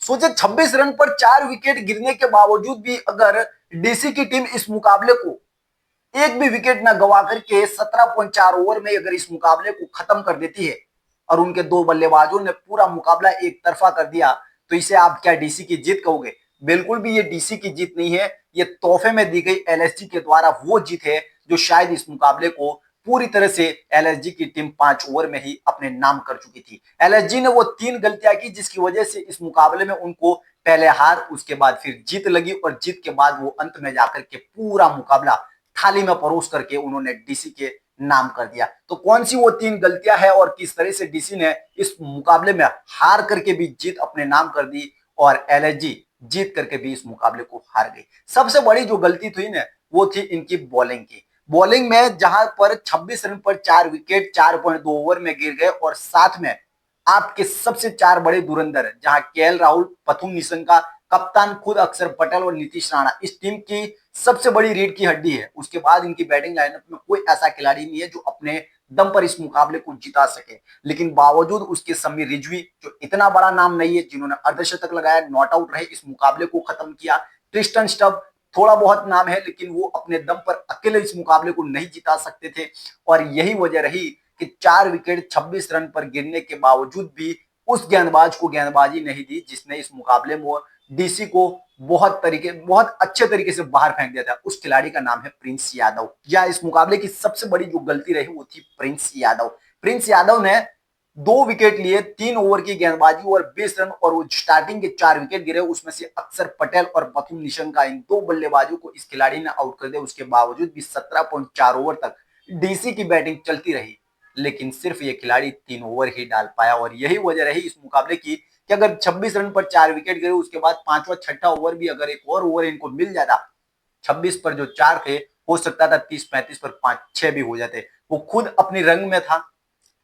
सोचे 26 रन पर 4 विकेट गिरने के बावजूद भी अगर डीसी की टीम इस मुकाबले को एक भी विकेट न गवा करके 17.4 ओवर में अगर इस मुकाबले को खत्म कर देती है और उनके दो बल्लेबाजों ने पूरा मुकाबला एक तरफा कर दिया, तो इसे आप क्या डीसी की जीत कहोगे? बिल्कुल भी ये डीसी की जीत नहीं है, ये तोहफे में दी गई एलएसजी के द्वारा वो जीत है जो शायद इस मुकाबले को पूरी तरह से एलएसजी की टीम 5 ओवर में ही अपने नाम कर चुकी थी। एलएसजी ने वो 3 गलतियां की जिसकी वजह से इस मुकाबले में उनको पहले हार, उसके बाद फिर जीत लगी और जीत के बाद वो अंत में जाकर के पूरा मुकाबला थाली में परोस करके उन्होंने डीसी के नाम कर दिया। तो कौन सी वो 3 गलतियां हैं और किस तरह से डीसी ने इस मुकाबले में हार करके भी जीत अपने नाम कर दी और एलएसजी जीत करके भी इस मुकाबले को हार गई। सबसे बड़ी जो गलती थी ना, वो थी इनकी बॉलिंग की। बॉलिंग में जहां पर 26 रन पर 4 विकेट 4.2 ओवर में गिर गए और साथ में आपके सबसे 4 बड़े धुरंधर जहां केएल राहुल, पथुम निशंका, कप्तान खुद अक्षर पटेल और नीतीश राणा इस टीम की सबसे बड़ी रीढ़ की हड्डी है। उसके बाद इनकी बैटिंग लाइनअप में कोई ऐसा खिलाड़ी नहीं है जो अपने दम पर इस मुकाबले को जिता सके। लेकिन बावजूद उसके समीर रिजवी जो इतना बड़ा नाम नहीं है, जिन्होंने अर्धशतक लगाया, नॉट आउट रहे, इस मुकाबले को खत्म किया। ट्रिस्टन स्टब थोड़ा बहुत नाम है लेकिन वो अपने दम पर अकेले इस मुकाबले को नहीं जिता सकते थे और यही वजह रही कि 4 विकेट 26 रन पर गिरने के बावजूद भी उस गेंदबाज को गेंदबाजी नहीं दी जिसने इस मुकाबले में डीसी को बहुत अच्छे तरीके से बाहर फेंक दिया था। उस खिलाड़ी का नाम है प्रिंस यादव। या इस मुकाबले की सबसे बड़ी जो गलती रही वो थी प्रिंस यादव। प्रिंस यादव ने 2 विकेट लिए, 3 ओवर की गेंदबाजी और 20 रन और वो स्टार्टिंग के 4 विकेट गिरे, उसमें से अक्षर पटेल और पथुम निशंका इन दो बल्लेबाजों को इस खिलाड़ी ने आउट कर दिया। उसके बावजूद भी 17.4 ओवर तक डीसी की बैटिंग चलती रही लेकिन सिर्फ ये खिलाड़ी 3 ओवर ही डाल पाया और यही वजह रही इस मुकाबले की कि अगर 26 रन पर 4 विकेट गिरे उसके बाद पांचवा छठा ओवर भी अगर एक और ओवर इनको मिल जाता, 26 पर जो 4 थे, हो सकता था 30-35 पर 5-6 भी हो जाते। वो खुद अपनी रंग में था,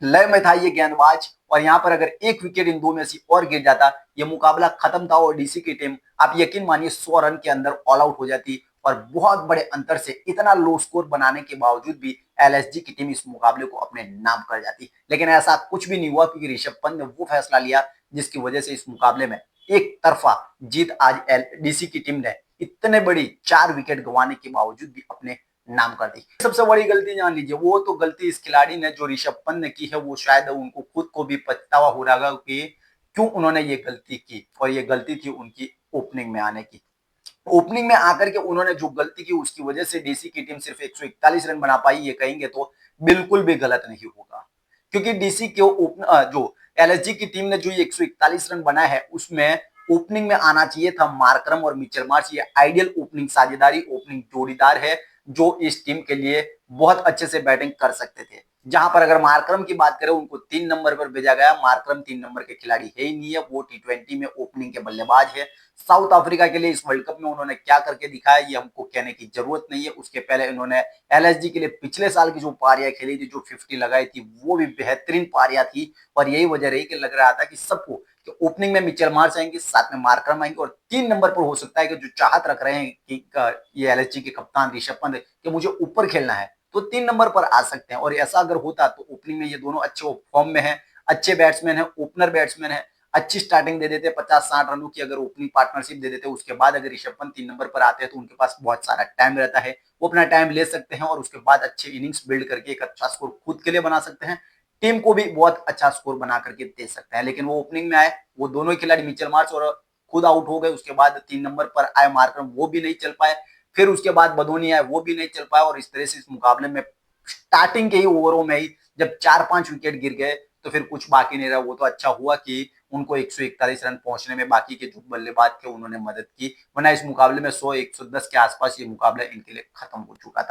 लय में था ये गेंदबाज और यहाँ पर अगर एक विकेट इन दो में से और गिर जाता, ये मुकाबला खत्म था और डीसी की टीम आप यकीन मानिए 100 रन के अंदर ऑल आउट हो जाती और बहुत बड़े अंतर से इतना लो स्कोर बनाने के बावजूद भी एलएसजी की टीम इस मुकाबले को अपने नाम कर जाती। लेकिन ऐसा कुछ भी नहीं हुआ क्योंकि ऋषभ पंत ने वो फैसला लिया जिसकी वजह से इस मुकाबले में एक तरफा जीत आज डीसी की टीम ने इतने बड़ी 4 विकेट गंवाने के बावजूद भी अपने नाम कर दी। सबसे बड़ी गलती जान लीजिए, वो तो गलती इस खिलाड़ी ने जो ऋषभ पंत ने की है, वो शायद उनको खुद को भी पछतावा हो रहा है कि क्यों उन्होंने ये गलती की और ये गलती थी उनकी ओपनिंग में आने की। ओपनिंग में आकर के उन्होंने जो गलती की उसकी वजह से डीसी की टीम सिर्फ 141 रन बना पाई, ये कहेंगे तो बिल्कुल भी गलत नहीं होगा क्योंकि डीसी के जो एलएसजी की टीम ने जो 141 रन बनाए है उसमें ओपनिंग में आना चाहिए था मार्करम और मिचेल मार्श। ये आइडियल ओपनिंग साझेदारी, ओपनिंग जोड़ीदार है जो इस टीम के लिए बहुत अच्छे से बैटिंग कर सकते थे। जहां पर अगर मार्करम की बात करें उनको 3 नंबर पर भेजा गया। मार्करम 3 नंबर के खिलाड़ी है ही नहीं है, वो टी20 में ओपनिंग के बल्लेबाज है। साउथ अफ्रीका के लिए इस वर्ल्ड कप में उन्होंने क्या करके दिखाया ये हमको कहने की जरूरत नहीं है। उसके पहले इन्होंने एलएसजी के लिए पिछले साल की जो पारियां खेली थी, जो 50 लगाई थी, वो भी बेहतरीन पारियां थी और यही वजह रही कि लग रहा था कि सबको कि ओपनिंग में मिचेल मार्श आएंगे, साथ में मार्करम आएंगे और 3 नंबर पर हो सकता है कि जो चाहत रख रहे हैं कि ये एलएसजी के कप्तान ऋषभ पंत कि मुझे ऊपर खेलना है तो 3 नंबर पर आ सकते हैं और ऐसा अगर होता तो ओपनिंग में ये दोनों अच्छे फॉर्म में हैं, अच्छे बैट्समैन हैं, ओपनर बैट्समैन हैं, अच्छी स्टार्टिंग दे देते, 50-60 रनों की अगर ओपनिंग पार्टनरशिप दे देते, उसके बाद अगर ऋषभ पंत 3 नंबर पर आते हैं तो उनके पास बहुत सारा टाइम रहता है, वो अपना टाइम ले सकते हैं और उसके बाद अच्छे इनिंग्स बिल्ड करके एक अच्छा स्कोर खुद के लिए बना सकते हैं, टीम को भी बहुत अच्छा स्कोर बना करके दे सकते हैं। लेकिन वो ओपनिंग में आए, वो दोनों ही खिलाड़ी मिचेल मार्श और खुद आउट हो गए। उसके बाद 3 नंबर पर आए मार्करम, वो भी नहीं चल पाए। फिर उसके बाद बदोनी आए, वो भी नहीं चल पाया और इस तरह से इस मुकाबले में स्टार्टिंग के ही ओवरों में ही जब 4-5 विकेट गिर गए तो फिर कुछ बाकी नहीं रहा। वो तो अच्छा हुआ कि उनको 141 रन पहुंचने में बाकी के जो बल्लेबाज थे उन्होंने मदद की, वरना इस मुकाबले में 100-110 के आसपास ये मुकाबला इनके लिए खत्म हो चुका था।